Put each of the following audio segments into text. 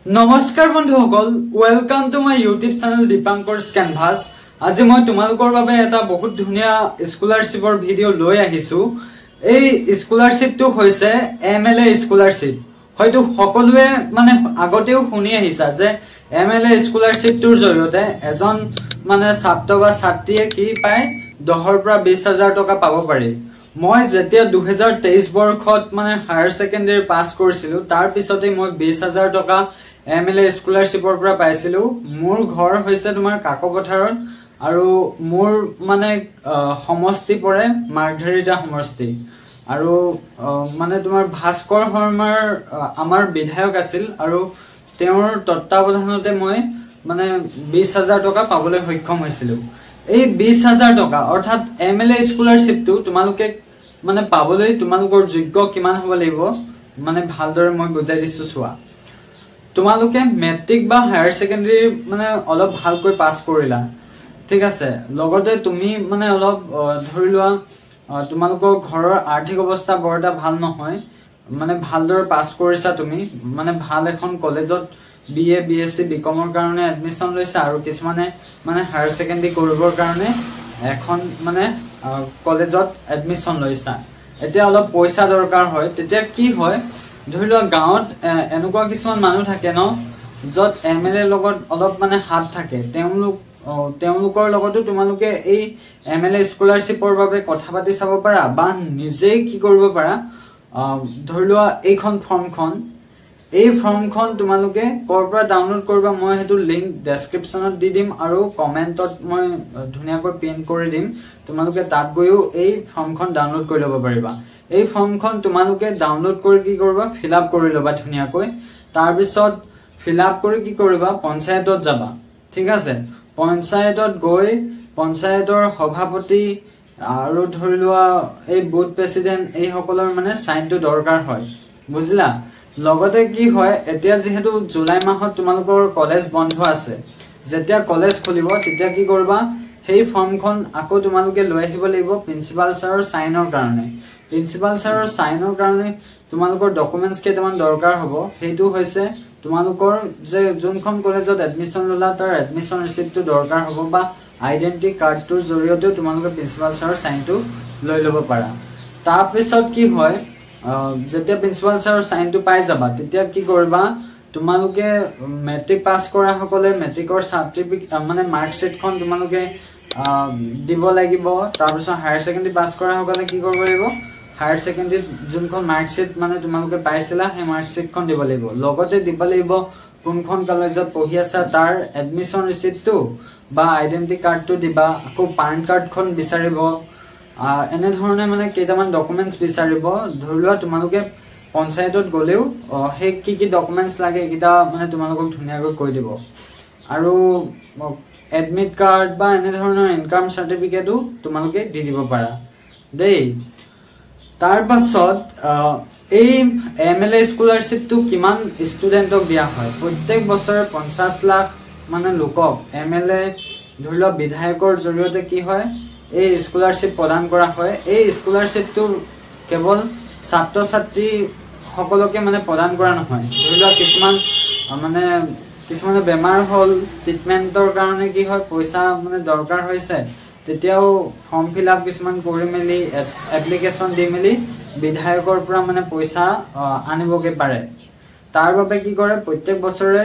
নমস্কাৰ বন্ধুসকল, welcome to my YouTube channel দীপাংকৰছ কেনভাছ। আজি মই তোমালোকৰ বাবে এটা বহুত ধুনীয়া স্কলাৰশ্বিপৰ ভিডিও লৈ আহিছো। এই স্কলাৰশ্বিপটো হৈছে MLA স্কলাৰশ্বিপ। হয়তো সকলোৱে মানে আগতেও শুনি আহিছা যে MLA স্কলাৰশ্বিপটোৰ জৰিয়তে এজন মানে ছাত্ৰ বা ছাত্ৰীয়ে কি পায় 10ৰ পৰা 20,000 টকা পাব পাৰি। মই যেতিয়া 2023 বৰ্ষত মানে হায়াৰ সেকেন্ডাৰী পাস কৰিছিলো তাৰ পিছতে মই 20,000 টকা MLA স্কলাৰশ্বিপৰ পৰা পাইছিলো। মোৰ ঘৰ হৈছে তোমাৰ কাকপথাৰত আৰু মোৰ মানে সমষ্টি পৰে মাৰ্ঘেৰিটা সমষ্টি আৰু মানে তোমাৰ ভাস্কৰ শৰ্মাৰ আমাৰ বিধায়ক আছিল আৰু তেওঁৰ তত্ত্বাৱধানতে মই মানে 20,000 টকা পাবলৈ সক্ষম হৈছিলো। এই 20,000 টকা অৰ্থাৎ MLA স্কলাৰশ্বিপটো তোমালোকে মানে পাবলৈ তোমালোকৰ যোগ্য কিমান হ'ব লাগিব মানে ভালদৰে মই বুজাই দিছো। চোৱা, তোমালোকে মেট্ৰিক বা হায়াৰ সেকেন্ডাৰী মানে অলপ ভালকৈ পাস কৰিলা, ঠিক আছে। লগতে তুমি মানে অলপ ধৰি লোৱা তোমালোকৰ ঘৰৰ আৰ্থিক অৱস্থা বৰ এটা ভাল নহয়, মানে ভালদৰে পাস কৰিছা, তুমি মানে ভাল এখন কলেজত BA BSc BCom কাৰণে এডমিশন লৈছা আৰু কিছুমানে মানে হায়াৰ সেকেন্ডাৰী কৰিবৰ কাৰণে এখন মানে কলেজত এডমিশন লৈছা। এতিয়া অলপ পইচা দৰকাৰ হয়, তেতিয়া কি হয় ধৰি লোৱা গাঁৱত এনেকুৱা কিছুমান মানুহ থাকে ন যত MLA লগত অলপ মানে হাত থাকে, তেওঁলোকৰ লগতো তোমালোকে এই MLA স্কলাৰশ্বিপৰ বাবে কথা পাতি চাব পাৰা বা নিজেই কি কৰিব পাৰা। ধৰি লোৱা এইখন ফৰ্মখন, এই ফৰ্মখন তোমালোকে ক'ৰ পৰা ডাউনলোড কৰিবা মই সেইটো লিংক ডেসক্ৰিপচনত দি দিম আৰু কমেন্টত মই ধুনীয়াকৈ পিন কৰি দিম। তোমালোকে তাত গৈও এই ফৰ্মখন ডাউনলোড কৰি ল'ব পাৰিবা। এই ফৰ্মখন তোমালোকে ডাউনলোড কৰি কি কৰিবা, ফিল আপ কৰি ল'বা ধুনীয়াকৈ। তাৰপিছত ফিল আপ কৰি কি কৰিবা, পঞ্চায়তত যাবা, ঠিক আছে। পঞ্চায়তত গৈ পঞ্চায়তৰ সভাপতি আৰু ধৰি লোৱা এই বুথ প্ৰেচিডেন্ট এই সকলৰ মানে সাইনটো দৰকাৰ হয়, বুজিলা। লগতে কি হয়, এতিয়া যিহেতু জুলাই মাহত তোমালোকৰ কলেজ বন্ধ আছে, যেতিয়া কলেজ খুলিব তেতিয়া কি কৰিবা, সেই ফৰ্মখন আকৌ তোমালোকে লৈ আহিব লাগিব প্ৰিন্সিপাল ছাৰৰ সাইনৰ কাৰণে। প্ৰিন্সিপাল ছাৰৰ সাইনৰ কাৰণে তোমালোকৰ ডকুমেন্টস কেইটামান দৰকাৰ হ'ব। সেইটো হৈছে তোমালোকৰ যে যোনখন কলেজত এডমিশন ললা তাৰ এডমিশন ৰিসিপ্টটো দৰকাৰ হ'ব বা আইডেন্টিটি কাৰ্ডটোৰ জৰিয়তে তোমালোকে প্ৰিন্সিপাল ছাৰৰ সাইনটো লৈ ল'ব পাৰা। তাৰ পিছত কি হয়, যেতিয়া প্ৰিন্সিপাল ছাৰৰ সাইনটো পাই যাবা তেতিয়া কি কৰিবা, তোমালোকে মেট্ৰিক পাস কৰা সকলে মেট্ৰিকৰ সাৰ্টিফিকেট মানে মাৰ্কশিটখন তোমালোকে দিব লাগিব। তাৰপিছত হায়াৰ সেকেন্ডাৰী পাস কৰা সকলে কি কৰিব লাগিব, হায়াৰ সেকেন্ডাৰীত যোনখন মাৰ্কশিট মানে তোমালোকে পাইছিলা সেই মাৰ্কশিটখন দিব লাগিব। লগতে দিব লাগিব কোনখন কলেজত পঢ়ি আছা তাৰ এডমিশন ৰিসিপ্টটো বা আইডেন্টিটি কাৰ্ডটো দিবা। আকৌ পান কাৰ্ডখন বিচাৰিব, এনে ধৰণে মানে কেইটামান ডকুমেন্টস বিচাৰিব। ধৰি লোৱা তোমালোকে পঞ্চায়তত গলেও সেই কি ডকুমেন্টস লাগে এইকেইটা মানে তোমালোকক ধুনীয়াকৈ কৈ দিব। আৰু এডমিট কাৰ্ড বা এনে ধৰণৰ ইনকাম সাৰ্টিফিকেটো তোমালোকে দি দিব পাৰা দেই। তাৰ পাছত এই MLA স্কলাৰশ্বিপটো কিমান ষ্টুডেন্টক দিয়া হয়, প্ৰত্যেক বছৰে 50 লাখ মানে লোকক MLA ধৰি লোৱা বিধায়কৰ জৰিয়তে কি হয় এই স্কলাৰশ্বিপ প্ৰদান কৰা হয়। এই স্কলাৰশ্বিপটো কেৱল ছাত্ৰ ছাত্ৰী সকলকে মানে প্ৰদান কৰা নহয়। ধৰি লোৱা কিছুমানে বেমাৰ হল, ট্ৰিটমেন্টৰ কাৰণে কি হয় পইচা মানে দৰকাৰ হৈছে, তেতিয়াও ফৰ্ম ফিল আপ কিছুমান কৰি মেলি এপ্লিকেশন দি মেলি বিধায়কৰ পৰা মানে পইচা আনিবগে পাৰে। তাৰ বাবে কি কৰে, প্ৰত্যেক বছৰে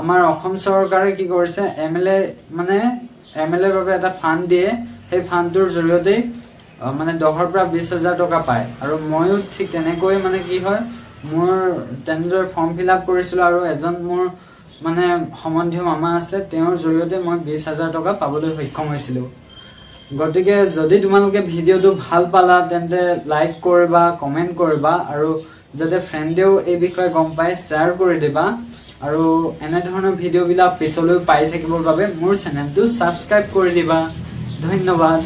আমাৰ অসম চৰকাৰে কি কৰিছে MLA বাবে এটা ফান্ড দিয়ে। সেই ফান্ডটোৰ জৰিয়তে মানে 10ৰ পৰা 20,000 টকা পায়। আৰু ময়ো ঠিক তেনেকৈ মানে কি হয় মোৰ তেনেদৰে ফৰ্ম ফিল আপ কৰিছিলো আৰু এজন মোৰ মানে সম্বন্ধীয় মামা আছে, তেওঁৰ জৰিয়তে মই 20,000 টকা পাবলৈ সক্ষম হৈছিলো। গতিকে যদি তোমালোকে ভিডিওটো ভাল পালা তেন্তে লাইক কৰিবা, কমেন্ট কৰিবা আৰু যাতে ফ্ৰেণ্ডেও এই বিষয়ে গম পায় শ্বেয়াৰ কৰি দিবা। আৰু এনে ধৰণৰ ভিডিওবিলাক পিছলৈ পাই থাকিবৰ বাবে মোৰ চেনেলটো সাবস্ক্ৰাইব কৰি দিবা। ধন্যবাদ।